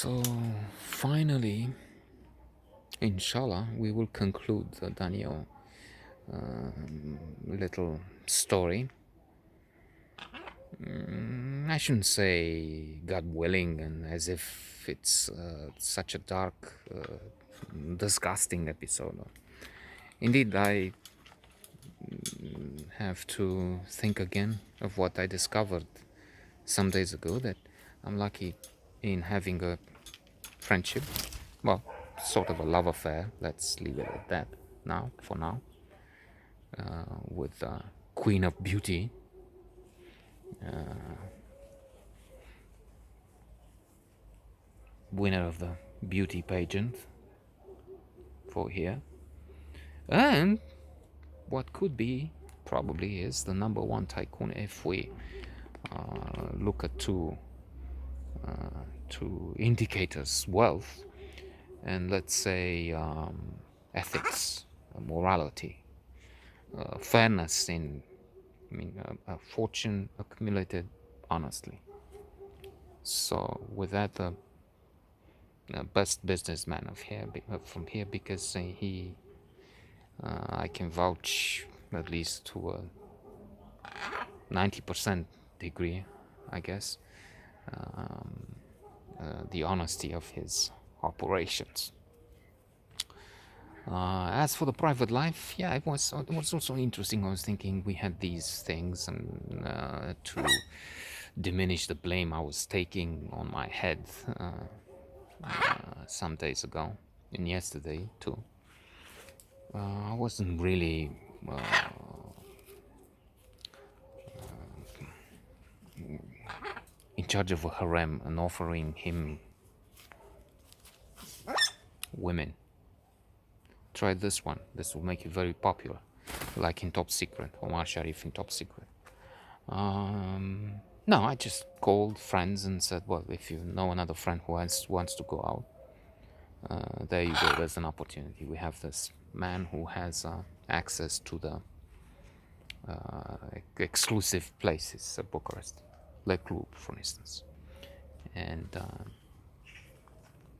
So finally, inshallah, we will conclude the Daniel little story. I shouldn't say God willing, and as if it's such a dark, disgusting episode. Indeed, I have to think again of what I discovered some days ago, that I'm lucky in having a friendship, well, sort of a love affair, let's leave it at that now, for now, with Queen of Beauty, winner of the beauty pageant for here, and what could be, probably is, the number one tycoon if we look at two indicators: wealth and, let's say, ethics, morality, fairness in, fortune accumulated honestly. So with that, the best businessman of here, from here, because I can vouch at least to a 90% degree, I guess, the honesty of his operations. As for the private life, yeah, it was also interesting. I was thinking we had these things, and to diminish the blame I was taking on my head some days ago, and yesterday too. I wasn't really in charge of a harem and offering him women. Try this one. This will make you very popular, like in Top Secret, Omar Sharif in Top Secret. No, I just called friends and said, well, if you know another friend who wants to go out, there you go, there's an opportunity. We have this man who has access to the exclusive places of Bucharest, Le Club, for instance. And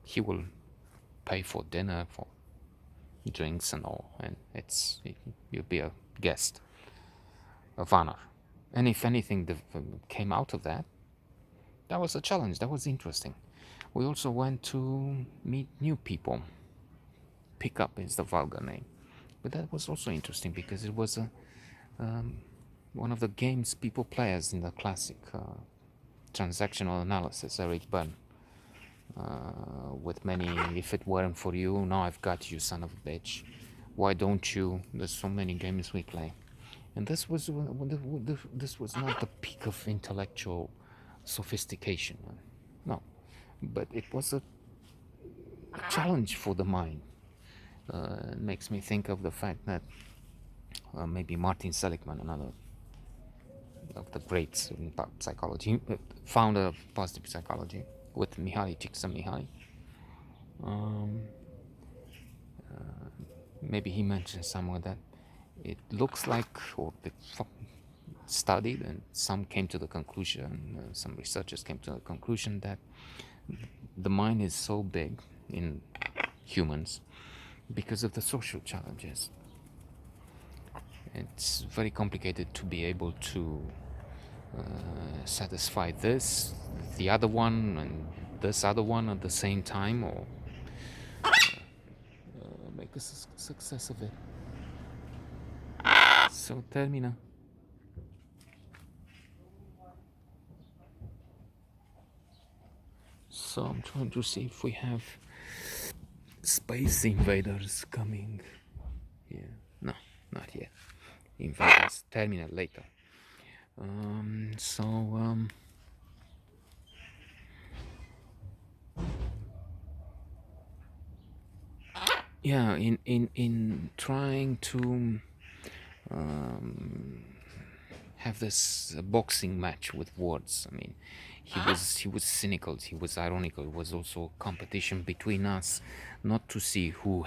he will pay for dinner, for drinks and all, and you'll be a guest of honor. And if anything came out of that, that was a challenge. That was interesting. We also went to meet new people. Pick up is the vulgar name, but that was also interesting because it was one of the games people play as in the classic transactional analysis, Eric Byrne, with many, if it weren't for you, now I've got you, son of a bitch. Why don't you? There's so many games we play. And this was not the peak of intellectual sophistication, no, but it was a challenge for the mind. It makes me think of the fact that maybe Martin Seligman, another of the greats in psychology, founder of positive psychology, with Mihaly Csikszentmihalyi, maybe he mentioned somewhere that it looks like, or they studied, and some came to the conclusion, some researchers came to the conclusion that the mind is so big in humans because of the social challenges. It's very complicated to be able to satisfy this, the other one, and this other one at the same time, or make a success of it. So tell me now. So I'm trying to see if we have space invaders coming here. No, not yet. Invaders, terminal later. Yeah, in trying to have this boxing match with words. I mean, he was cynical, he was ironical. It was also competition between us, not to see who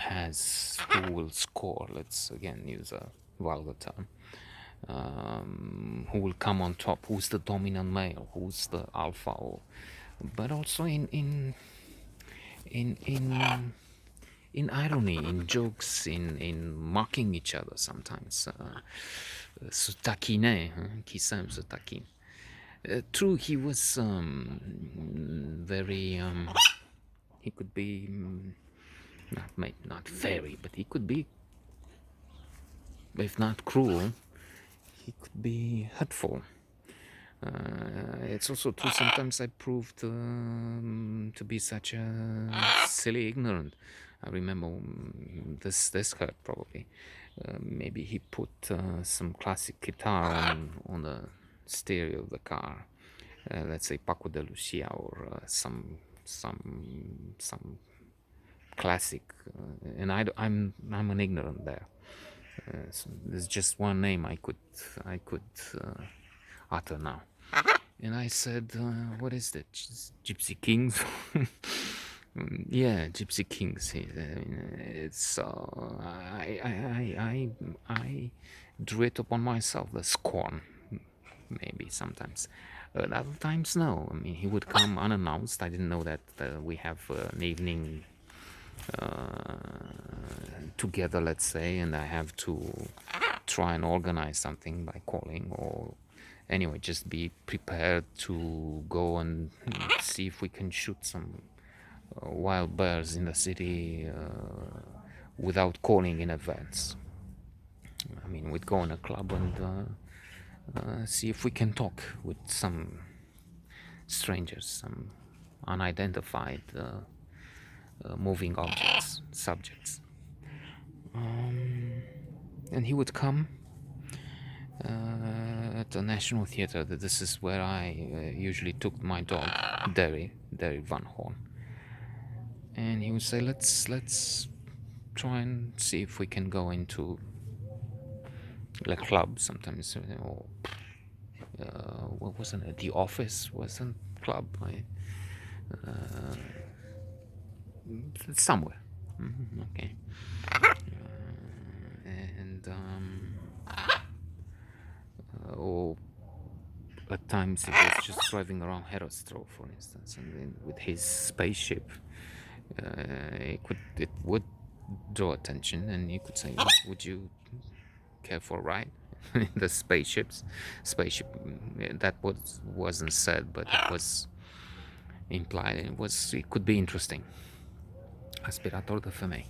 will score. Let's again use a vulgar term. Who will come on top? Who's the dominant male? Who's the alpha? But also in in irony, in jokes, in mocking each other sometimes. Se taquiner, qui s'aime se taquine. True, he was very. He could be not very, but he could be, if not cruel, he could be hurtful. It's also true. Sometimes I proved to be such a silly ignorant. I remember this hurt probably. Maybe he put some classic guitar on the stereo of the car. Let's say Paco de Lucia or some classic, and I'm an ignorant there. So there's just one name I could utter now. And I said, what is that? Gypsy Kings? Yeah, Gypsy Kings. It's I drew it upon myself, the scorn, maybe sometimes. Other times, no. I mean, he would come unannounced. I didn't know that we have an evening together, let's say, and I have to try and organize something by calling, or anyway, just be prepared to go and see if we can shoot some wild bears in the city without calling in advance. I mean, we'd go in a club and see if we can talk with some strangers, some unidentified moving objects, subjects. And he would come at the National Theatre. This is where I usually took my dog, Derry Van Horn. And he would say, let's try and see if we can go into the club sometimes, or what wasn't it? The Office wasn't club, right? Somewhere. Okay. And or at times he was just driving around Herostro, for instance, and then with his spaceship, it would draw attention, and you could say, "Would you care for a ride?" in the spaceship. That wasn't said, but it was implied. It could be interesting. Aspirator de femei.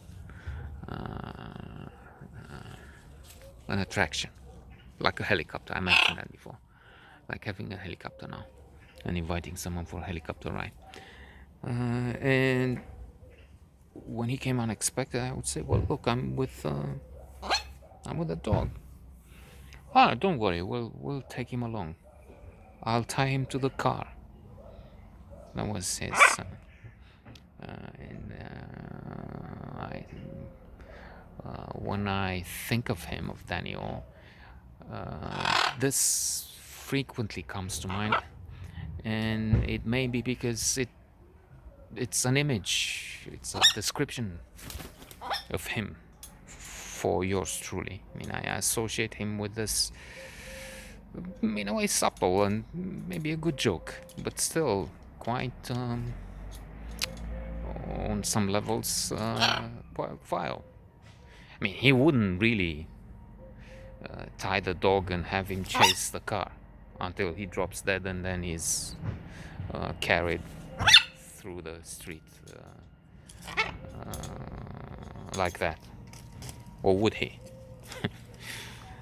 An attraction, like a helicopter. I mentioned that before, like having a helicopter now and inviting someone for a helicopter ride. And when he came unexpected, I would say, "Well, look, I'm with a dog. Ah, don't worry, we'll take him along. I'll tie him to the car." That was his. When I think of him, of Daniel, this frequently comes to mind, and it may be because it's an image, it's a description of him for yours truly. I mean, I associate him with this, in a way, subtle and maybe a good joke, but still quite, on some levels, vile. I mean, he wouldn't really tie the dog and have him chase the car until he drops dead, and then he's carried through the street like that. Or would he?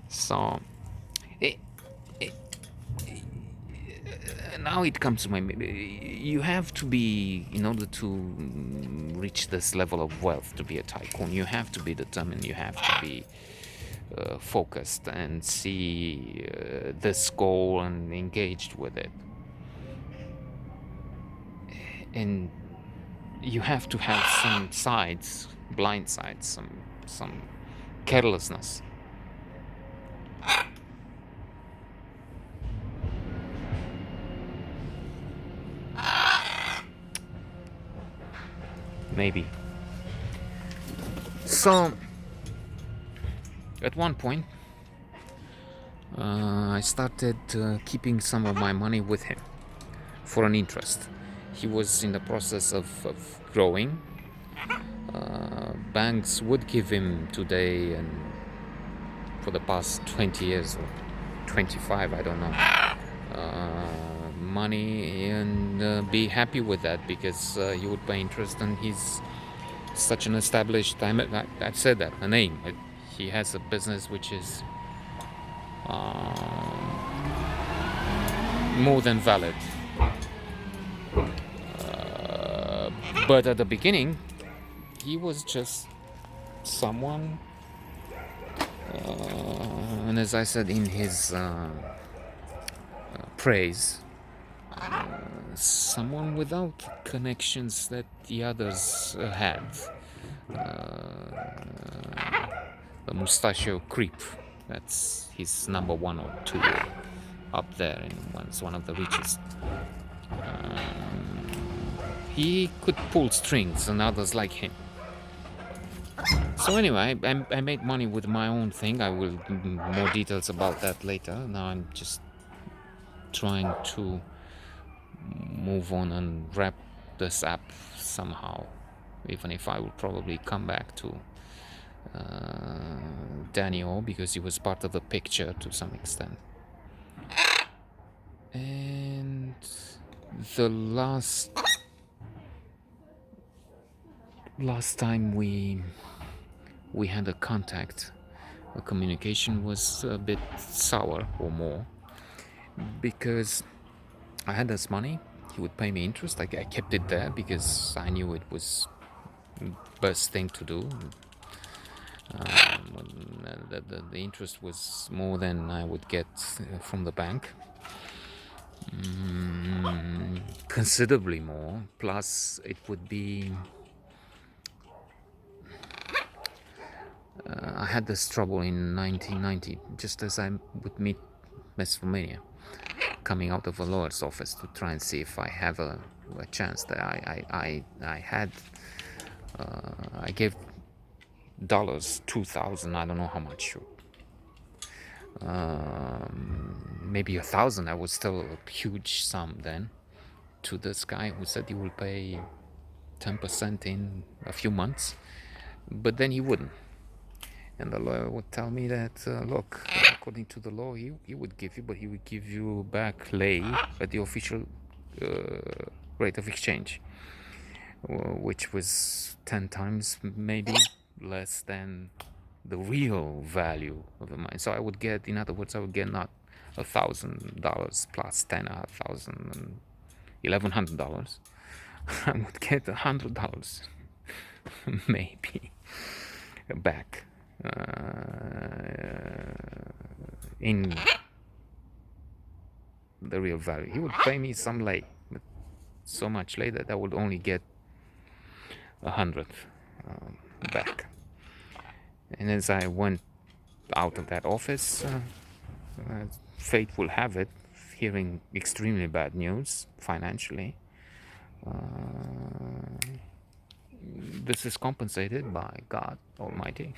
So now it comes to my mind. You have to be, in order to reach this level of wealth, to be a tycoon, you have to be determined, you have to be focused and see this goal and engaged with it. And you have to have some sides, blind sides, some carelessness. Maybe. So, at one point, I started keeping some of my money with him for an interest. he was in the process of growing. Banks would give him today, and for the past 20 years or 25, I don't know, money, and be happy with that, because he would pay interest, and he's such an established, I've said that, a name. He has a business which is more than valid. But at the beginning, he was just someone, and as I said in his praise, someone without connections that the others had. The mustachio creep, that's his number one or two up there, and it's one of the richest. He could pull strings, and others like him. So anyway, I made money with my own thing. I will more details about that later. Now I'm just trying to move on and wrap this up somehow, even if I will probably come back to Daniel, because he was part of the picture to some extent. And the last time we had a contact, a communication was a bit sour or more, because I had this money. He would pay me interest. I kept it there because I knew it was best thing to do. The interest was more than I would get from the bank, considerably more. Plus, it would be. I had this trouble in 1990, just as I would meet Mesopotamia, coming out of a lawyer's office to try and see if I have a chance there. I gave dollars, 2,000, I don't know how much, maybe 1,000. That was still a huge sum then, to this guy who said he will pay 10% in a few months, but then he wouldn't. And the lawyer would tell me that, look, according to the law, he would give you, but he would give you back lei at the official rate of exchange, which was 10 times maybe less than the real value of the money. So I would get, in other words, I would get not $1,000 plus 10,000, $1,100. I would get $100 maybe back in the real value. He would pay me some late, but so much late that I would only get 100 back. And as I went out of that office, fate will have it, hearing extremely bad news financially. This is compensated by God Almighty.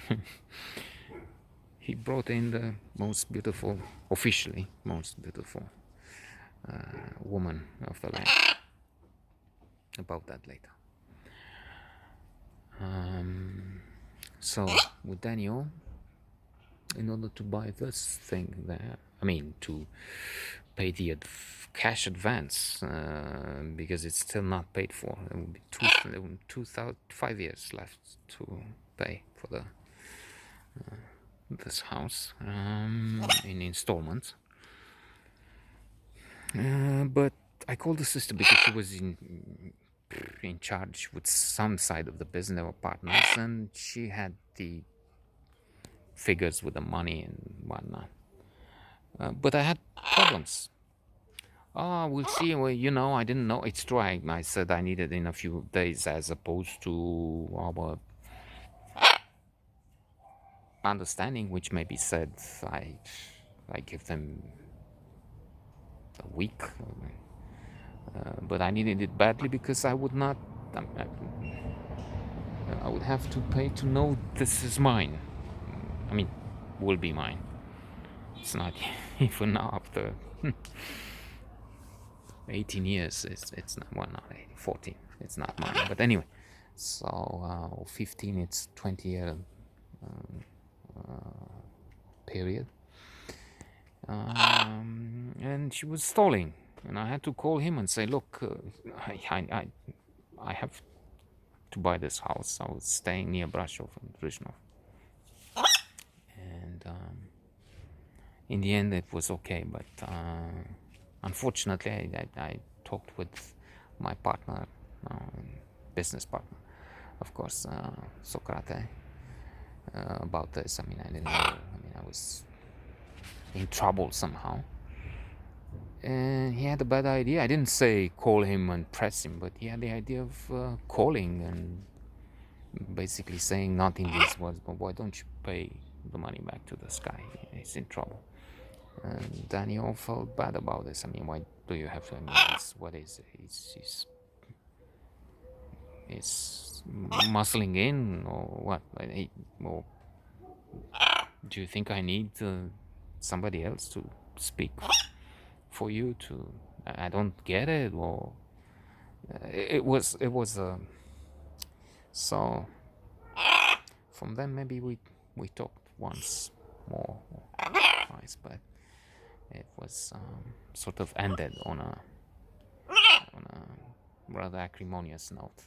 He brought in the most beautiful, officially most beautiful woman of the land. About that later. So with Daniel, in order to buy this thing there, to pay the cash advance, because it's still not paid for. There will be 5 years left to pay for the this house in installments. But I called the sister because she was in charge with some side of the business. They were partners, and she had the figures with the money and whatnot. But I had problems. We'll see. Well, I didn't know. It's true. I said I needed in a few days, as opposed to our understanding, which maybe said I give them a week. But I needed it badly because I would not. I would have to pay to know this is mine. Will be mine. It's not even now after 18 years. It's not, well, not 14. It's not mine. But anyway, so 15. It's 20-year period. And she was stalling, and I had to call him and say, look, I have to buy this house. I was staying near Brasov and Rizhnov, and in the end it was okay. But unfortunately, I talked with my partner, business partner, of course, Socrate, about this. I mean, I didn't know. I mean, I was in trouble somehow. And he had a bad idea. I didn't say call him and press him, but he had the idea of calling and basically saying not in these words, but why don't you pay the money back to this guy? He's in trouble. And Daniel felt bad about this. I mean, why do you have to? I mean, what is it? He's muscling in, or what? Or do you think I need somebody else to speak for you to? I don't get it, or it was so. From then maybe we talked once more, or twice, but it was sort of ended on a rather acrimonious note,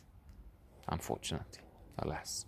unfortunately, alas.